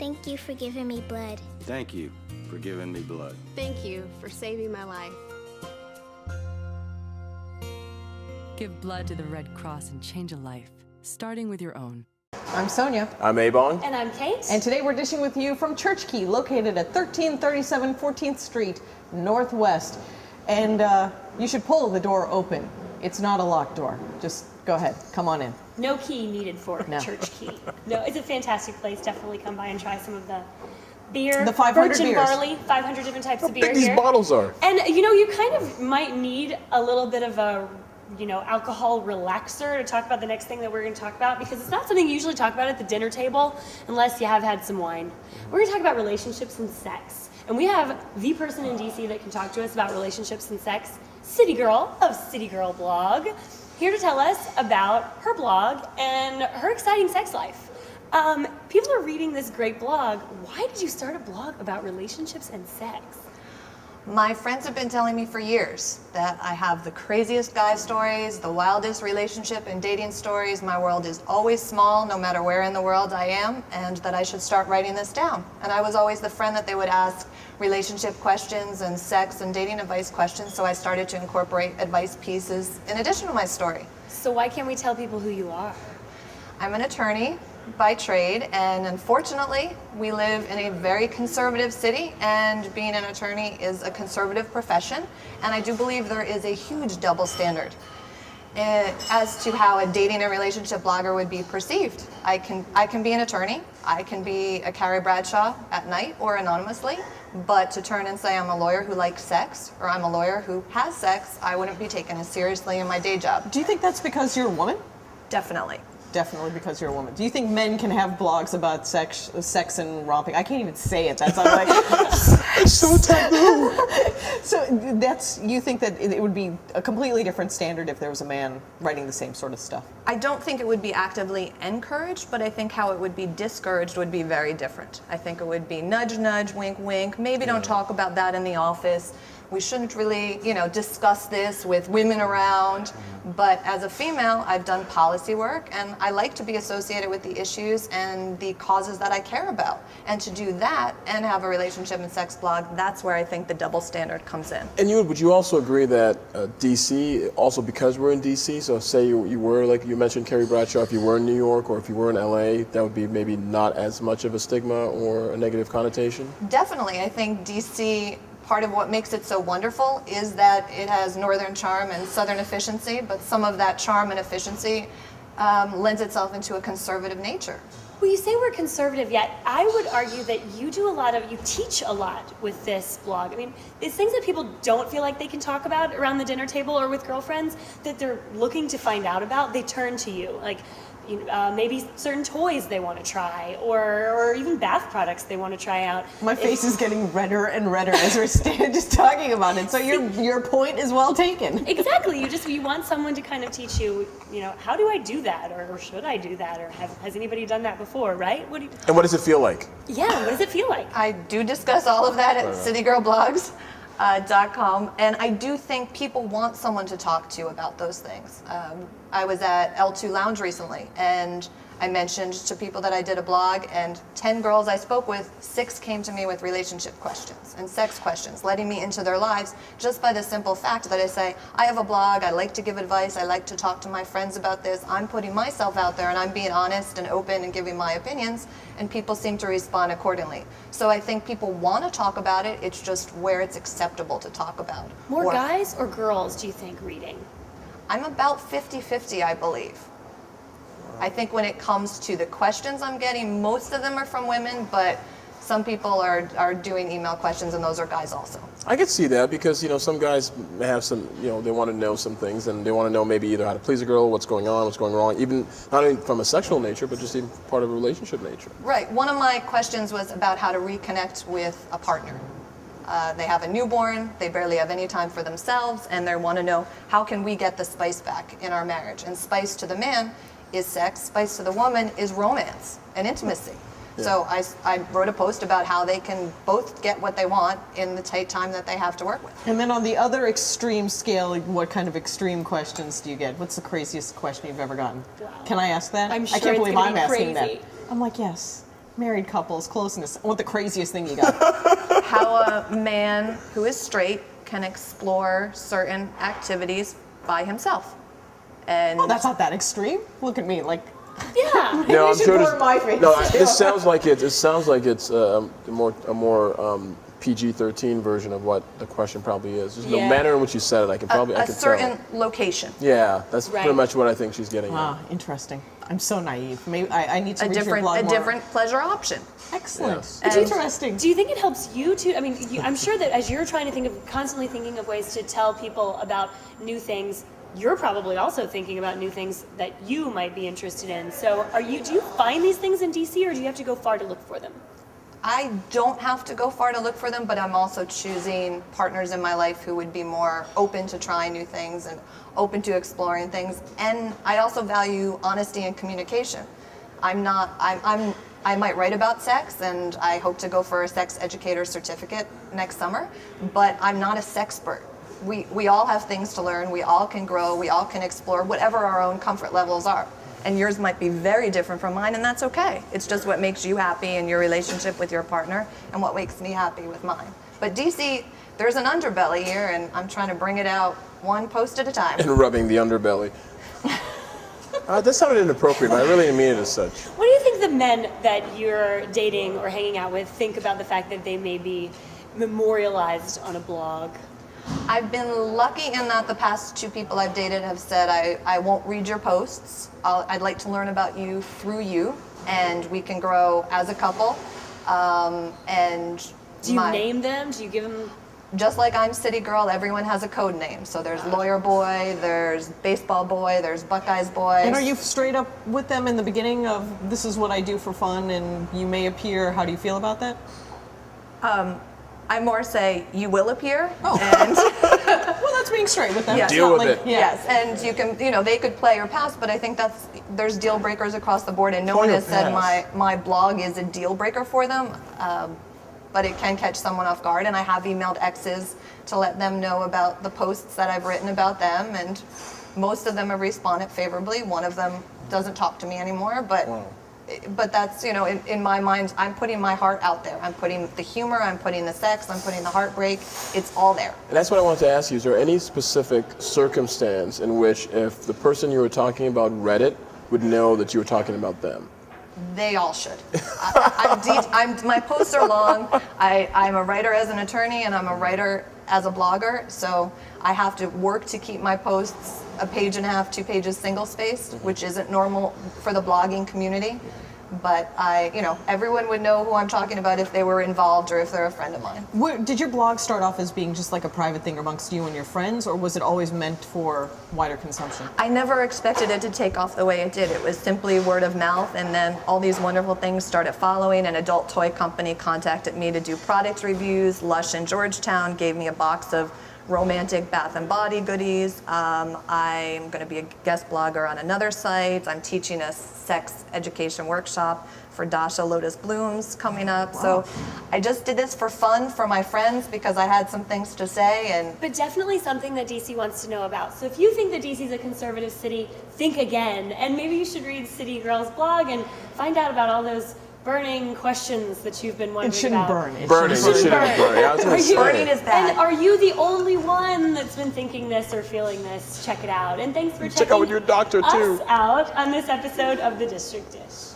Thank you for giving me blood. Thank you for giving me blood. Thank you for saving my life. Give blood to the Red Cross and change a life, starting with your own. I'm Sonya. I'm Ebong. And I'm Kate. And today we're dishing with you from Churchkey, located at 1337 14th Street, Northwest. And you should pull the door open. It's not a locked door. Just go ahead. Come on in. No key needed for Churchkey. No, it's a fantastic place. Definitely come by and try some of the beer. The 500 birch and beers. barley, 500 different types of beer How big these here. bottles are. And you know, you kind of might need a little bit of a, you know, alcohol relaxer to talk about the next thing that we're going to talk about, because it's not something you usually talk about at the dinner table unless you have had some wine. We're going to talk about relationships and sex. And we have the person in DC that can talk to us about relationships and sex, City Girl of City Girl Blog, here to tell us about her blog and her exciting sex life. People are reading this great blog. Why did you start a blog about relationships and sex? My friends have been telling me for years that I have the craziest guy stories, the wildest relationship and dating stories. My world is always small, no matter where in the world I am, and that I should start writing this down. And I was always the friend that they would ask relationship questions and sex and dating advice questions, so I started to incorporate advice pieces in addition to my story. So why can't we tell people who you are? I'm an attorney by trade, and unfortunately we live in a very conservative city, and being an attorney is a conservative profession, and I do believe there is a huge double standard as to how a dating and relationship blogger would be perceived. I can be an attorney, I can be a Carrie Bradshaw at night or anonymously, but to turn and say I'm a lawyer who likes sex or I'm a lawyer who has sex, I wouldn't be taken as seriously in my day job. Do you think that's because you're a woman? Definitely. Definitely because you're a woman. Do you think men can have blogs about sex and romping? I can't even say it. That's like It's so taboo. So you think that it would be a completely different standard if there was a man writing the same sort of stuff? I don't think it would be actively encouraged, but I think how it would be discouraged would be very different. I think it would be nudge, nudge, wink, wink. Maybe don't talk about that in the office. We shouldn't really, discuss this with women around. But as a female, I've done policy work, and I like to be associated with the issues and the causes that I care about. And to do that and have a relationship and sex blog, that's where I think the double standard comes in. And would you also agree that DC, also because we're in DC, so say you were, like you mentioned, Carrie Bradshaw, if you were in New York or if you were in LA, that would be maybe not as much of a stigma or a negative connotation? Definitely. I think DC, part of what makes it so wonderful is that it has northern charm and southern efficiency, but some of that charm and efficiency lends itself into a conservative nature. Well, you say we're conservative, yet I would argue that you teach a lot with this blog. I mean, it's things that people don't feel like they can talk about around the dinner table or with girlfriends that they're looking to find out about, they turn to you. Like, maybe certain toys they want to try, or even bath products they want to try out. My face is getting redder and redder as we're just talking about it. So your point is well taken. Exactly. You want someone to kind of teach you, how do I do that, or should I do that, or has anybody done that before, right? And what does it feel like? Yeah, what does it feel like? I do discuss all of that at citygirlblogs.com, and I do think people want someone to talk to about those things. I was at L2 Lounge recently, and I mentioned to people that I did a blog, and 10 girls I spoke with, 6 came to me with relationship questions and sex questions, letting me into their lives just by the simple fact that I say, I have a blog, I like to give advice, I like to talk to my friends about this, I'm putting myself out there and I'm being honest and open and giving my opinions, and people seem to respond accordingly. So I think people want to talk about it, it's just where it's acceptable to talk about. More guys or girls, do you think, reading? I'm about 50-50, I believe. I think when it comes to the questions I'm getting, most of them are from women, but some people are doing email questions, and those are guys also. I could see that because, some guys have some, they want to know some things, and they want to know maybe either how to please a girl, what's going on, what's going wrong, even not only from a sexual nature, but just even part of a relationship nature. Right. One of my questions was about how to reconnect with a partner. They have a newborn, they barely have any time for themselves, and they want to know, how can we get the spice back in our marriage? And spice to the man is sex, spice to the woman is romance and intimacy. Yeah. So I wrote a post about how they can both get what they want in the tight time that they have to work with. And then on the other extreme scale, what kind of extreme questions do you get? What's the craziest question you've ever gotten? Wow. Can I ask that? I'm sure I can't believe I'm asking crazy. that. I'm like, yes. Married couples, closeness. I want the craziest thing you got. How a man who is straight can explore certain activities by himself. And Oh, that's not that extreme. Look at me, like. Yeah. Maybe you should burn my face. No, this sounds like it's a more PG-13 version of what the question probably is. Just the manner in which you said it, I can a tell. certain location. Yeah, that's Right. pretty much what I think she's getting at. Ah, interesting. I'm so naive. Maybe I need to read your blog A more. different pleasure option. Excellent. Yes. It's And- interesting. Do you think it helps you to? I mean, I'm sure that as you're trying to constantly thinking of ways to tell people about new things, you're probably also thinking about new things that you might be interested in. So, do you find these things in DC, or do you have to go far to look for them? I don't have to go far to look for them, but I'm also choosing partners in my life who would be more open to trying new things and open to exploring things. And I also value honesty and communication. I might write about sex, and I hope to go for a sex educator certificate next summer, but I'm not a sexpert. We all have things to learn, we all can grow, we all can explore whatever our own comfort levels are. And yours might be very different from mine, and that's okay. It's just what makes you happy in your relationship with your partner and what makes me happy with mine. But DC, there's an underbelly here, and I'm trying to bring it out one post at a time. And rubbing the underbelly. That sounded inappropriate, but I really didn't mean it as such. What do you think the men that you're dating or hanging out with think about the fact that they may be memorialized on a blog? I've been lucky in that the past 2 people I've dated have said, I won't read your posts. I'd like to learn about you through you, and we can grow as a couple. And Do you name them? Do you give them? just like I'm City Girl, everyone has a code name. So there's Lawyer Boy, there's Baseball Boy, there's Buckeyes Boy. And are you straight up with them in the beginning of this is what I do for fun and you may appear? How do you feel about that? I more say you will appear. Oh. And Well, that's being straight with them. Yes. It's Deal not with like, it. Yeah. yes, and you can, they could play or pass, but I think there's deal breakers across the board, and no one Play or has said pass. my blog is a deal breaker for them, but it can catch someone off guard, and I have emailed exes to let them know about the posts that I've written about them, and most of them have responded favorably. One of them doesn't talk to me anymore, but that's, in my mind, I'm putting my heart out there. I'm putting the humor, I'm putting the sex, I'm putting the heartbreak. It's all there. And that's what I wanted to ask you. Is there any specific circumstance in which if the person you were talking about read it, would know that you were talking about them? They all should. My posts are long. I'm a writer as an attorney, and I'm a writer as a blogger, so I have to work to keep my posts a page and a half, 2 pages single-spaced, which isn't normal for the blogging community. But everyone would know who I'm talking about if they were involved or if they're a friend of mine. Did your blog start off as being just like a private thing amongst you and your friends, or was it always meant for wider consumption? I never expected it to take off the way it did. It was simply word of mouth, and then all these wonderful things started following. An adult toy company contacted me to do product reviews. Lush in Georgetown gave me a box of romantic bath and body goodies. I'm going to be a guest blogger on another site. I'm teaching a sex education workshop for Dasha Lotus Blooms coming up. Wow. So I just did this for fun for my friends because I had some things to say. But definitely something that DC wants to know about. So if you think that DC is a conservative city, think again. And maybe you should read City Girl's blog and find out about all those burning questions that you've been wondering It shouldn't about. burn. It Burning, it shouldn't shouldn't burn. Yeah, I was gonna say. Burning is bad. And are you the only one that's been thinking this or feeling this? Check it out. And thanks for Check out with checking your doctor, too. us out on this episode of The District Dish.